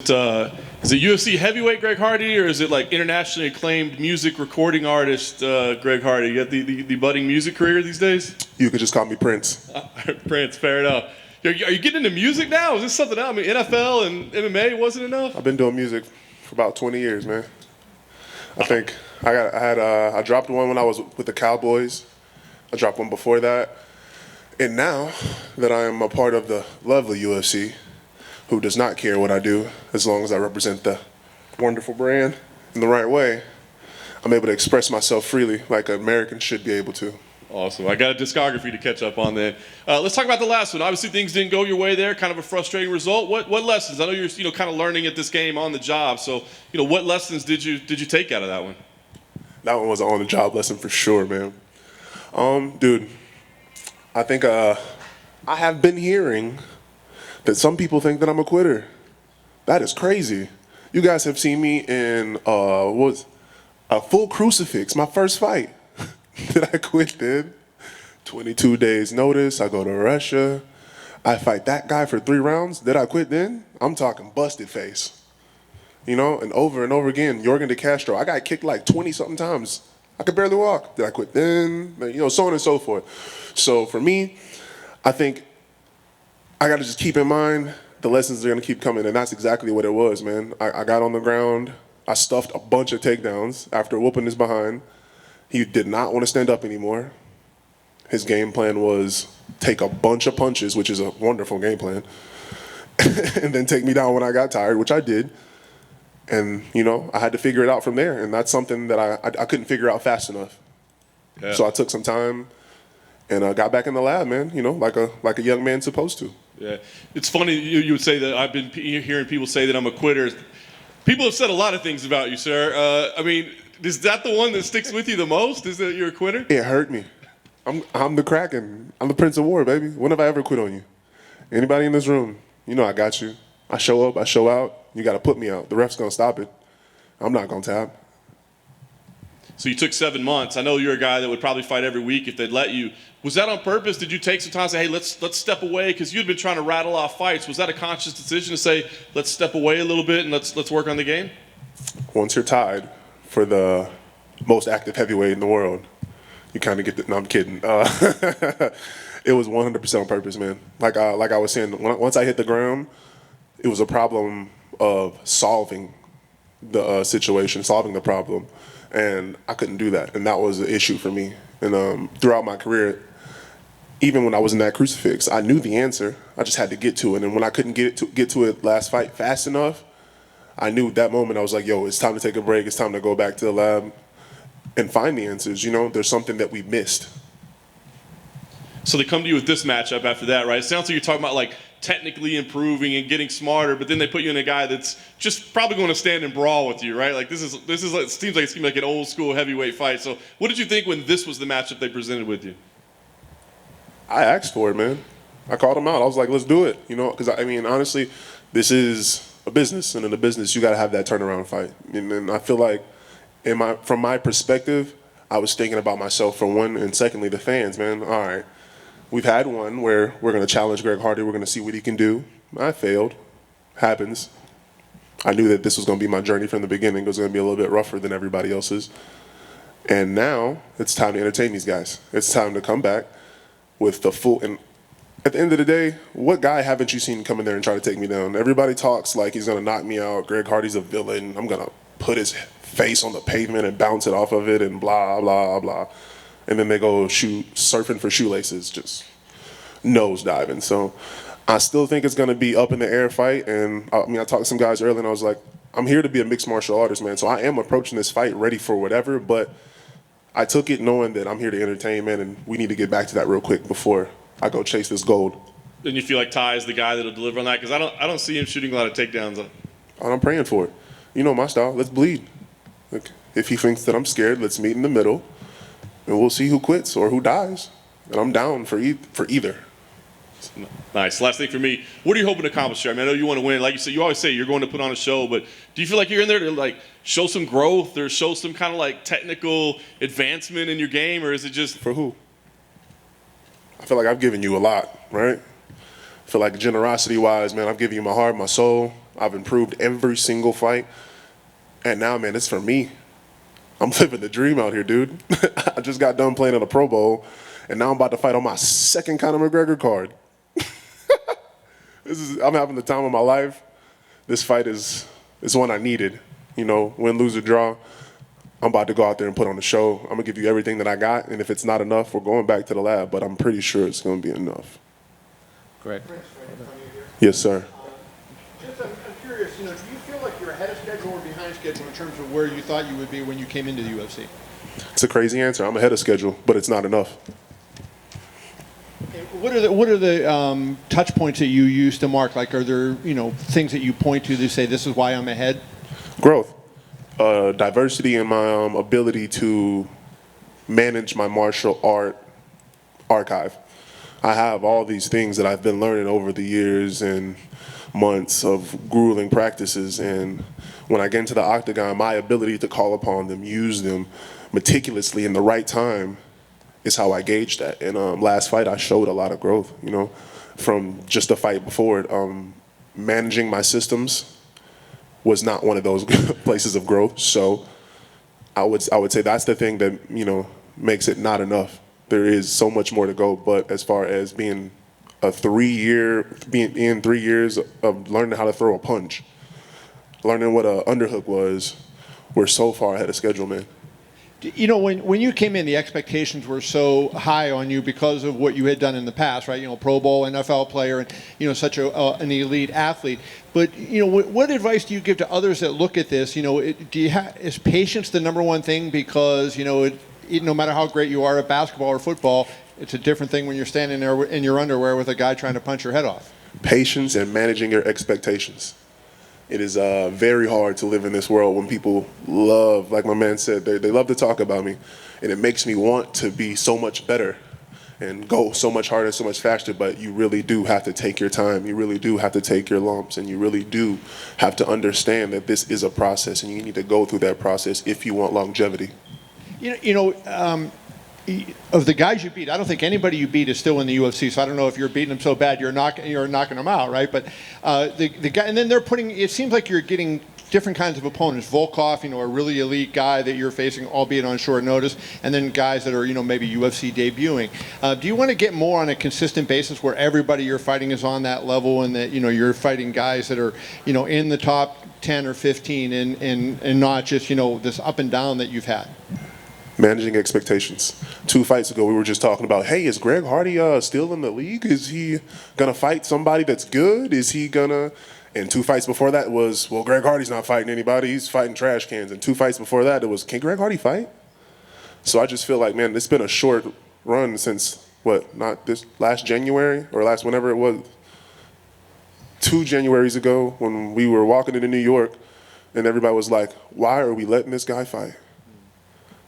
Is it UFC heavyweight Greg Hardy, or is it like internationally acclaimed music recording artist Greg Hardy? You got the budding music career these days? You could just call me Prince. Prince, fair enough. Are you getting into music now? Is this something else? I mean, NFL and MMA wasn't enough? I've been doing music for about 20 years, man. I think I dropped one when I was with the Cowboys. I dropped one before that. And now that I am a part of the lovely UFC, who does not care what I do as long as I represent the wonderful brand in the right way, I'm able to express myself freely like an American should be able to. Awesome. I got a discography to catch up on then. Let's talk about the last one. Obviously, things didn't go your way there. Kind of a frustrating result. What lessons? I know you're kind of learning at this game on the job. So what lessons did you take out of that one? That one was an on-the-job lesson for sure, man. Dude, I think I have been hearing that some people think that I'm a quitter. That is crazy. You guys have seen me in a full crucifix, my first fight. Did I quit then? 22 days notice, I go to Russia. I fight that guy for 3 rounds. Did I quit then? I'm talking busted face. And over again, Jorgen De Castro. I got kicked like 20-something times. I could barely walk. Did I quit then? So on and so forth. So for me, I think I got to just keep in mind the lessons are going to keep coming, and that's exactly what it was, man. I got on the ground. I stuffed a bunch of takedowns after whooping his behind. He did not want to stand up anymore. His game plan was take a bunch of punches, which is a wonderful game plan, and then take me down when I got tired, which I did. And, I had to figure it out from there, and that's something that I couldn't figure out fast enough. Yeah. So I took some time and got back in the lab, man, like a young man's supposed to. Yeah. It's funny you would say that. I've been hearing people say that I'm a quitter. People have said a lot of things about you, sir. Is that the one that sticks with you the most? Is that you're a quitter? It hurt me. I'm the Kraken. I'm the Prince of War, baby. When have I ever quit on you? Anybody in this room, I got you. I show up, I show out. You got to put me out. The ref's going to stop it. I'm not going to tap. So you took 7 months. I know you're a guy that would probably fight every week if they'd let you. Was that on purpose? Did you take some time and say, hey, let's step away? Because you'd been trying to rattle off fights. Was that a conscious decision to say, let's step away a little bit and let's work on the game? Once you're tied for the most active heavyweight in the world, you kind of get the, no, I'm kidding. It was 100% on purpose, man. Like I was saying, once I hit the ground, it was a problem of solving the situation, solving the problem. And I couldn't do that. And that was an issue for me. And throughout my career, even when I was in that crucifix, I knew the answer. I just had to get to it. And when I couldn't get to it last fight fast enough, I knew at that moment I was like, yo, it's time to take a break. It's time to go back to the lab and find the answers. There's something that we missed. So they come to you with this matchup after that, right? It sounds like you're talking about like technically improving and getting smarter, but then they put you in a guy that's just probably going to stand and brawl with you, right? Like this is it seems like an old school heavyweight fight. So what did you think when this was the matchup they presented with you? I asked for it, man. I called him out. I was like, let's do it, because honestly, this is a business, and in a business you got to have that turnaround fight. And I feel like from my perspective, I was thinking about myself for one, and secondly, the fans, man. All right. We've had one where we're going to challenge Greg Hardy. We're going to see what he can do. I failed. Happens. I knew that this was going to be my journey from the beginning. It was going to be a little bit rougher than everybody else's. And now it's time to entertain these guys. It's time to come back with the full. And at the end of the day, what guy haven't you seen come in there and try to take me down? Everybody talks like he's going to knock me out. Greg Hardy's a villain. I'm going to put his face on the pavement and bounce it off of it and blah, blah, blah. And then they go surfing for shoelaces, just nose diving. So I still think it's going to be up in the air fight. And I talked to some guys earlier, and I was like, I'm here to be a mixed martial artist, man. So I am approaching this fight ready for whatever. But I took it knowing that I'm here to entertain, man, and we need to get back to that real quick before I go chase this gold. And you feel like Ty is the guy that'll deliver on that? Because I don't see him shooting a lot of takedowns. And I'm praying for it. My style. Let's bleed. Look, if he thinks that I'm scared, let's meet in the middle. And we'll see who quits or who dies. And I'm down for either. Nice. Last thing for me, what are you hoping to accomplish here? I know you want to win. Like you said, you always say you're going to put on a show, but do you feel like you're in there to show some growth or show some kind of technical advancement in your game, or is it just for who? I feel like I've given you a lot, right? I feel like generosity-wise, man, I've given you my heart, my soul. I've improved every single fight. And now, man, it's for me. I'm living the dream out here, dude. I just got done playing on a Pro Bowl, and now I'm about to fight on my second Conor McGregor card. I'm having the time of my life. This fight is one I needed. You know, win, lose, or draw. I'm about to go out there and put on a show. I'm gonna give you everything that I got, and if it's not enough, we're going back to the lab. But I'm pretty sure it's gonna be enough. Great. Yes, sir. I'm curious, do you feel like you're ahead of schedule or behind schedule in terms of where you thought you would be when you came into the UFC? It's a crazy answer. I'm ahead of schedule, but it's not enough. Okay, what are the touch points that you use to mark? Like, are there things that you point to say this is why I'm ahead? Growth, diversity in my ability to manage my martial art archive. I have all these things that I've been learning over the years and months of grueling practices, and when I get into the octagon, my ability to call upon them, use them meticulously in the right time is how I gauge that. And last fight, I showed a lot of growth, from just the fight before it. Managing my systems was not one of those places of growth. So I would say that's the thing that, makes it not enough. There is so much more to go, but as far as being in 3 years of learning how to throw a punch, learning what an underhook was, we're so far ahead of schedule, man. When you came in, the expectations were so high on you because of what you had done in the past, right? Pro Bowl, NFL player, and such an elite athlete. But what advice do you give to others that look at this? Is patience the number one thing? Because no matter how great you are at basketball or football, it's a different thing when you're standing there in your underwear with a guy trying to punch your head off. Patience and managing your expectations. It is very hard to live in this world when people love, like my man said, they love to talk about me. And it makes me want to be so much better and go so much harder, so much faster. But you really do have to take your time. You really do have to take your lumps. And you really do have to understand that this is a process. And you need to go through that process if you want longevity. Of the guys you beat, I don't think anybody you beat is still in the UFC. So I don't know if you're beating them so bad you're knocking them out, right? But the guy, and then they're putting. It seems like you're getting different kinds of opponents. Volkov, a really elite guy that you're facing, albeit on short notice, and then guys that are maybe UFC debuting. Do you want to get more on a consistent basis where everybody you're fighting is on that level, and that you're fighting guys that are in the top 10 or 15, and not just this up and down that you've had? Managing expectations. 2 fights ago, we were just talking about, hey, is Greg Hardy still in the league? Is he going to fight somebody that's good? Is he going to... And 2 fights before that was, well, Greg Hardy's not fighting anybody. He's fighting trash cans. And 2 fights before that, it was, can Greg Hardy fight? So I just feel like, man, it's been a short run since, not this last January or last whenever it was, 2 Januaries ago when we were walking into New York and everybody was like, why are we letting this guy fight?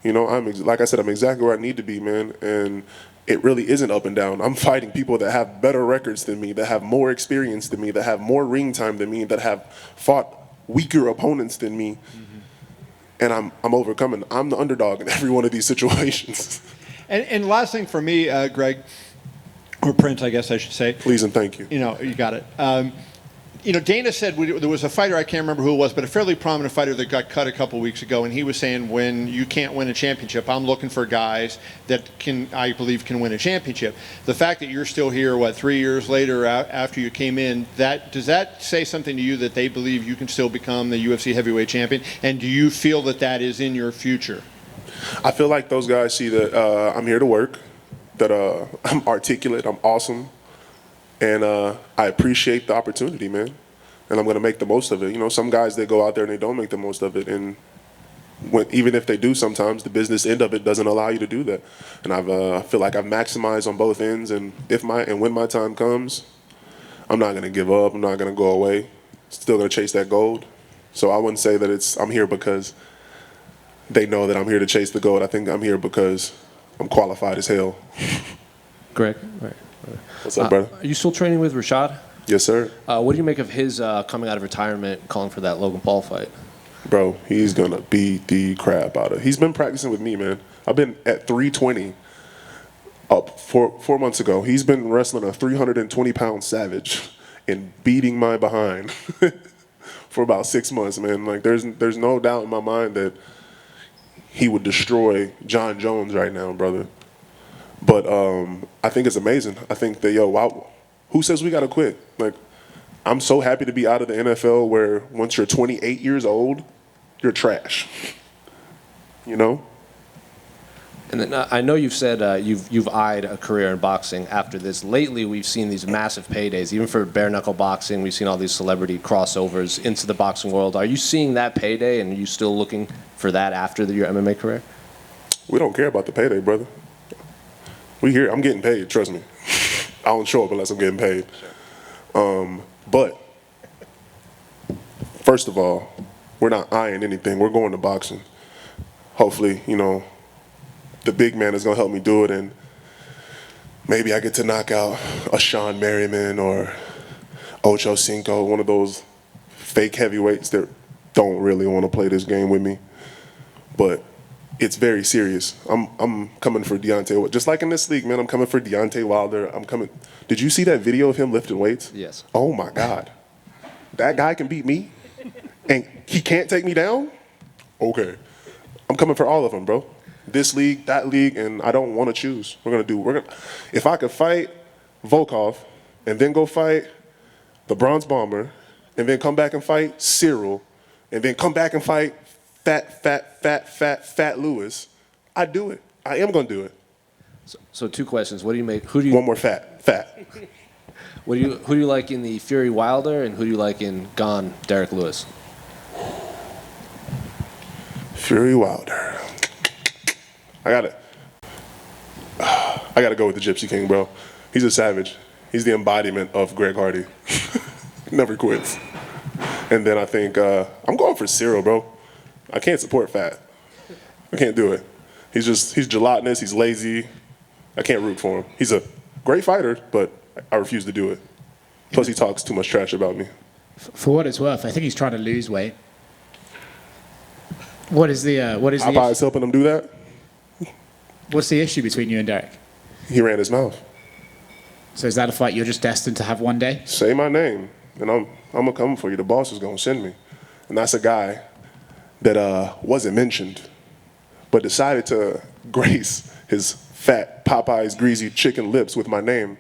Like I said, I'm exactly where I need to be, man. And it really isn't up and down. I'm fighting people that have better records than me, that have more experience than me, that have more ring time than me, that have fought weaker opponents than me. Mm-hmm. And I'm overcoming. I'm the underdog in every one of these situations. And last thing for me, Greg, or Prince, I guess I should say. Please and thank you. You got it. Dana said there was a fighter, I can't remember who it was, but a fairly prominent fighter that got cut a couple weeks ago, and he was saying when you can't win a championship, I'm looking for guys that I believe can win a championship. The fact that you're still here, 3 years later after you came in, does that say something to you that they believe you can still become the UFC heavyweight champion? And do you feel that is in your future? I feel like those guys see that I'm here to work, that I'm articulate, I'm awesome. And I appreciate the opportunity, man. And I'm going to make the most of it. Some guys, they go out there and they don't make the most of it. And even if they do sometimes, the business end of it doesn't allow you to do that. And I feel like I've maximized on both ends. And when my time comes, I'm not going to give up. I'm not going to go away. Still going to chase that gold. So I wouldn't say that I'm here because they know that I'm here to chase the gold. I think I'm here because I'm qualified as hell. Greg, right. What's up, brother? Are you still training with Rashad? Yes, sir. What do you make of his coming out of retirement, calling for that Logan Paul fight? Bro, he's going to beat the crap out of. He's been practicing with me, man. I've been at 320 up 4 months ago. He's been wrestling a 320-pound savage and beating my behind. for about 6 months, man. Like, there's no doubt in my mind that he would destroy John Jones right now, brother. But I think it's amazing. I think that, wow, who says we got to quit? Like, I'm so happy to be out of the NFL where once you're 28 years old, you're trash. You know? And then I know you've said you've eyed a career in boxing after this. Lately, we've seen these massive paydays, even for bare knuckle boxing. We've seen all these celebrity crossovers into the boxing world. Are you seeing that payday, and are you still looking for that after your MMA career? We don't care about the payday, brother. We here. I'm getting paid. Trust me. I don't show up unless I'm getting paid. But first of all, we're not eyeing anything. We're going to boxing. Hopefully, the big man is going to help me do it, and maybe I get to knock out a Sean Merriman or Ocho Cinco, one of those fake heavyweights that don't really want to play this game with me. But it's very serious. I'm coming for Deontay. Just like in this league, man, I'm coming for Deontay Wilder. I'm coming. Did you see that video of him lifting weights? Yes. Oh, my God. That guy can beat me, and he can't take me down? Okay. I'm coming for all of them, bro. This league, that league, and I don't want to choose. If I could fight Volkov and then go fight the Bronze Bomber and then come back and fight Cyril and then come back and fight Fat Lewis, I'd do it. I am going to do it. So 2 questions. What do you make? One more fat. Who do you like in the Fury Wilder, and who do you like in Gone Derek Lewis? Fury Wilder. I gotta go with the Gypsy King, bro. He's a savage. He's the embodiment of Greg Hardy. Never quits. And then I think I'm going for Cyril, bro. I can't support Fat. I can't do it. He's gelatinous. He's lazy. I can't root for him. He's a great fighter, but I refuse to do it. Plus, he talks too much trash about me. For what it's worth, I think he's trying to lose weight. What is the Popeye's helping him do that. What's the issue between you and Derek? He ran his mouth. So is that a fight you're just destined to have one day? Say my name, and I'm gonna come for you. The boss is gonna send me, and that's a guy that wasn't mentioned, but decided to grace his fat Popeye's greasy chicken lips with my name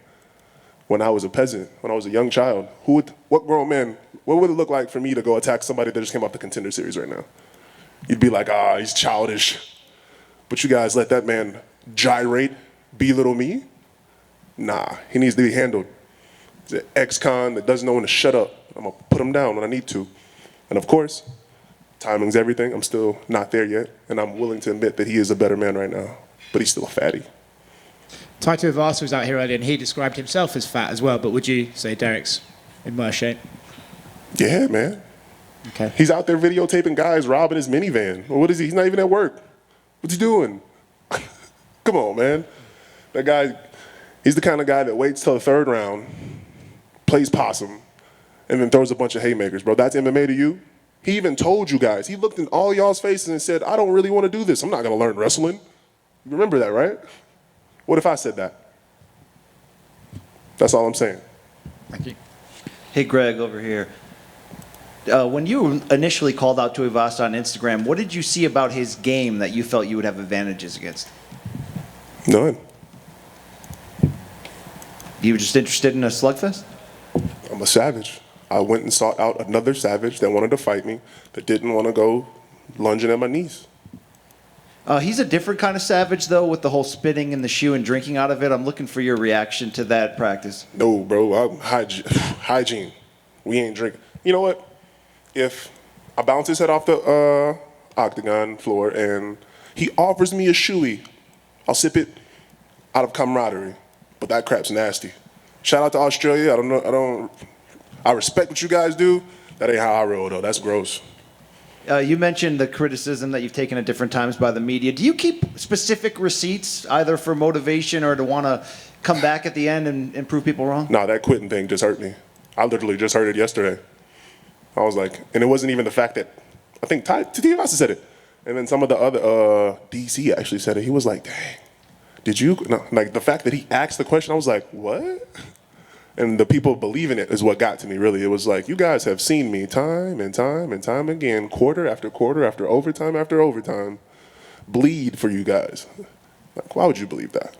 when I was a peasant, when I was a young child. What grown man? What would it look like for me to go attack somebody that just came off the Contender Series right now? You'd be like, he's childish. But you guys let that man gyrate, belittle me? Nah, he needs to be handled. He's an ex-con that doesn't know when to shut up. I'm going to put him down when I need to. And of course, timing's everything. I'm still not there yet. And I'm willing to admit that he is a better man right now. But he's still a fatty. Taito IVASA was out here earlier and he described himself as fat as well, but would you say Derek's in worse shape? Yeah, man. Okay. He's out there videotaping guys robbing his minivan. Well, what is he? He's not even at work. What's he doing? Come on, man. That guy, he's the kind of guy that waits till the 3rd round, plays possum, and then throws a bunch of haymakers, bro. That's MMA to you? He even told you guys. He looked in all y'all's faces and said, I don't really want to do this. I'm not going to learn wrestling. You remember that, right? What if I said that? That's all I'm saying. Thank you. Hey, Greg, over here. When you were initially called out to IVASA on Instagram, what did you see about his game that you felt you would have advantages against? None. You were just interested in a slugfest? I'm a savage. I went and sought out another savage that wanted to fight me, that didn't want to go lunging at my knees. He's a different kind of savage, though, with the whole spitting in the shoe and drinking out of it. I'm looking for your reaction to that practice. No, bro. Hygiene. We ain't drinking. You know what? If I bounce his head off the octagon floor and he offers me a shoey, I'll sip it out of camaraderie. But that crap's nasty. Shout out to Australia. I respect what you guys do. That ain't how I roll, though. That's gross. You mentioned the criticism that you've taken at different times by the media. Do you keep specific receipts, either for motivation or to want to come back at the end and prove people wrong? Nah, that quitting thing just hurt me. I literally just heard it yesterday. I was like, and it wasn't even the fact that, I think IVASA said it. And then some of the other, DC actually said it. He was like, dang, did you? No, like the fact that he asked the question, I was like, what? And the people believing it is what got to me, really. It was like, you guys have seen me time and time and time again, quarter after quarter after overtime, bleed for you guys. Like, why would you believe that?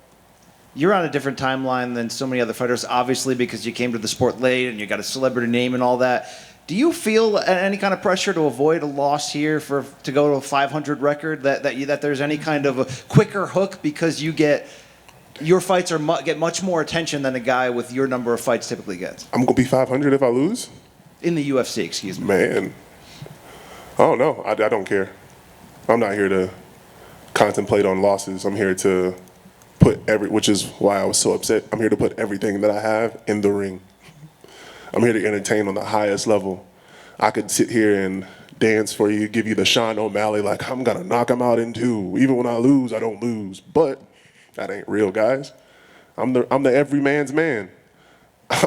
You're on a different timeline than so many other fighters, obviously, because you came to the sport late and you got a celebrity name and all that. Do you feel any kind of pressure to avoid a loss here to go to a 500 record? That there's any kind of a quicker hook because your fights get much more attention than a guy with your number of fights typically gets? I'm gonna be 500 if I lose? In the UFC, excuse me. Man, I don't know. I don't care. I'm not here to contemplate on losses. I'm here to which is why I was so upset. I'm here to put everything that I have in the ring. I'm here to entertain on the highest level. I could sit here and dance for you, give you the Sean O'Malley, like I'm gonna knock him out in 2. Even when I lose, I don't lose. But that ain't real, guys. I'm the every man's man.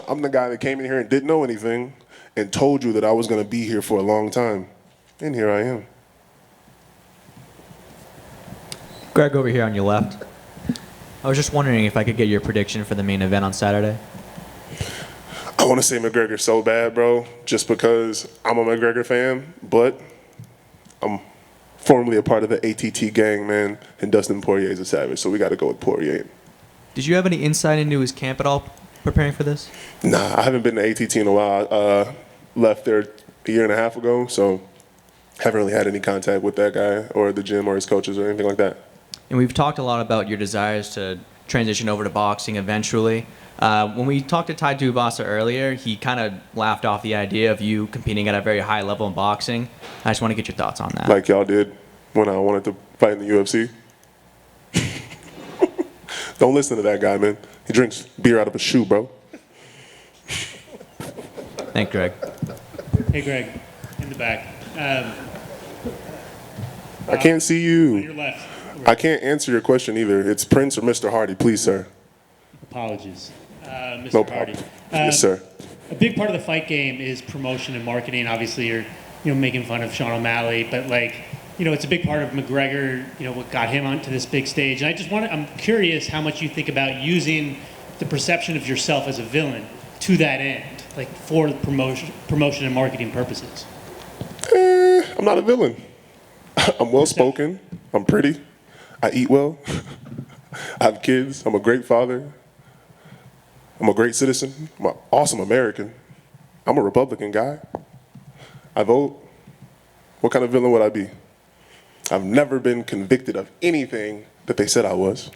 I'm the guy that came in here and didn't know anything and told you that I was gonna be here for a long time. And here I am. Greg, over here on your left. I was just wondering if I could get your prediction for the main event on Saturday. I want to say McGregor so bad, bro, just because I'm a McGregor fan, but I'm formerly a part of the ATT gang, man, and Dustin Poirier is a savage, so we got to go with Poirier. Did you have any insight into his camp at all preparing for this? Nah, I haven't been to ATT in a while. Left there a year and a half ago, so haven't really had any contact with that guy or the gym or his coaches or anything like that. And we've talked a lot about your desires to transition over to boxing eventually. When we talked to Taito IVASA earlier, he kind of laughed off the idea of you competing at a very high level in boxing. I just want to get your thoughts on that. Like y'all did when I wanted to fight in the UFC. Don't listen to that guy, man. He drinks beer out of a shoe, bro. Thank Greg. Hey, Greg, in the back. I can't see On your you. left. I can't answer your question either. It's Prince or Mr. Hardy, please, sir. Apologies. Mr. No Hardy. problem. Yes, sir. A big part of the fight game is promotion and marketing. Obviously, you're making fun of Sean O'Malley, but it's a big part of McGregor. What got him onto this big stage. And I'm curious how much you think about using the perception of yourself as a villain to that end, like for promotion and marketing purposes. I'm not a villain. I'm well spoken. I'm pretty. I eat well. I have kids. I'm a great father. I'm a great citizen. I'm an awesome American. I'm a Republican guy. I vote. What kind of villain would I be? I've never been convicted of anything that they said I was.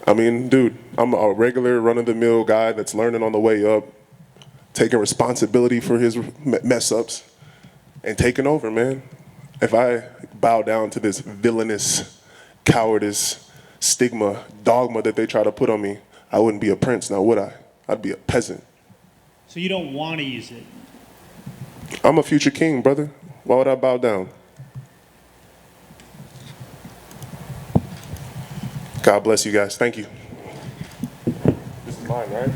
I mean, dude, I'm a regular run-of-the-mill guy that's learning on the way up, taking responsibility for his mess-ups, and taking over, man. If I bow down to this villainous, cowardice, stigma, dogma that they try to put on me, I wouldn't be a prince now, would I? I'd be a peasant. So you don't want to use it. I'm a future king, brother. Why would I bow down? God bless you guys. Thank you. This is mine, right?